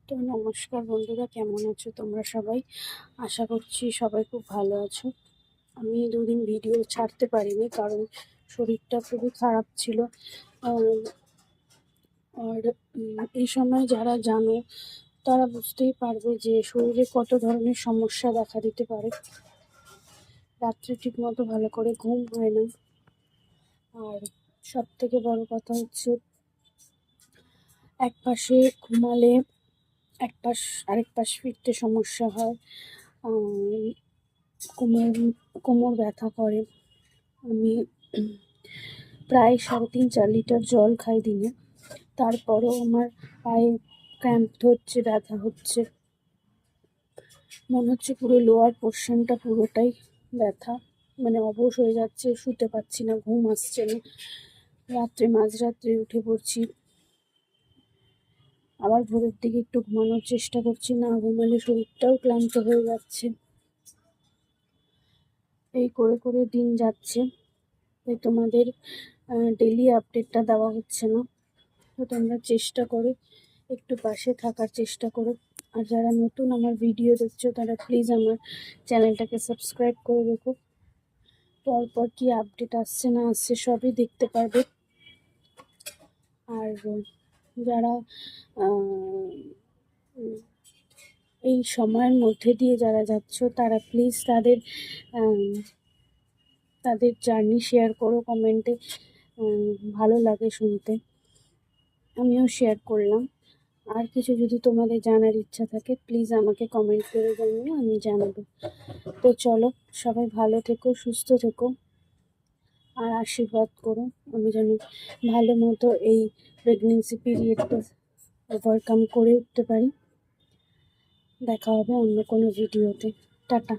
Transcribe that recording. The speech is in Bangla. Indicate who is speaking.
Speaker 1: তো নমস্কার বন্ধুরা, কেমন আছো তোমরা সবাই? আশা করছি সবাই খুব ভালো আছো। আমি দুদিন ভিডিও ছাড়তে পারিনি কারণ শরীরটা খুবই খারাপ ছিল। আহ, আর এই সময় যারা জানো তারা বুঝতেই পারবে যে শরীরে কত ধরনের সমস্যা দেখা দিতে পারে। রাত্রে ঠিক মতো ভালো করে ঘুম হয় না, আর সব থেকে বড় কথা হচ্ছে এক পাশে ঘুমালে আরেক পাশ ফিরতে সমস্যা হয়। আহ, কোমর কোমর ব্যথা করে। আমি প্রায় 3.5-4 লিটার জল খাই দিনে, তারপরেও আমার পায়ে ক্র্যাম্প ধরছে, ব্যথা হচ্ছে। মনে হচ্ছে পুরো লোয়ার পোর্শনটা পুরোটাই ব্যথা, মানে অবশ হয়ে যাচ্ছে, শুতে পারছি না, ঘুম আসছে না। মাঝরাত্রে উঠে পড়ছি, আবার ভোরের দিকে একটু ঘুমানোর চেষ্টা করছি, না ঘুমালে শরীরটাও ক্লান্ত হয়ে যাচ্ছে। এই করে করে দিন যাচ্ছে, তাই তোমাদের ডেলি আপডেটটা দেওয়া হচ্ছে না। তো তোমরা চেষ্টা করো, একটু পাশে থাকার চেষ্টা করো। আর যারা নতুন আমার ভিডিও দেখছো তারা প্লিজ আমার চ্যানেলটাকে সাবস্ক্রাইব করে রেখো। পরপর কি আপডেট আসছে না আসছে সবই দেখতে পারবে। আর যারা এই সময়ের মধ্যে দিয়ে যারা যাচ্ছ তারা প্লিজ তাদের জার্নি শেয়ার করো কমেন্টে। ভালো লাগে শুনতে, আমিও শেয়ার করলাম। আর কিছু যদি তোমাদের জানার ইচ্ছা থাকে প্লিজ আমাকে কমেন্ট করে জানিও, আমি জানাবো। তো চলো, সবাই ভালো থেকো, সুস্থ থেকো, আর আশীর্বাদ করো আমি যেন ভালো মতো এই প্রেগনেন্সি পিরিয়ডটা ওভারকাম করে উঠতে পারি। দেখা হবে অন্য কোনো ভিডিওতে। টাটা।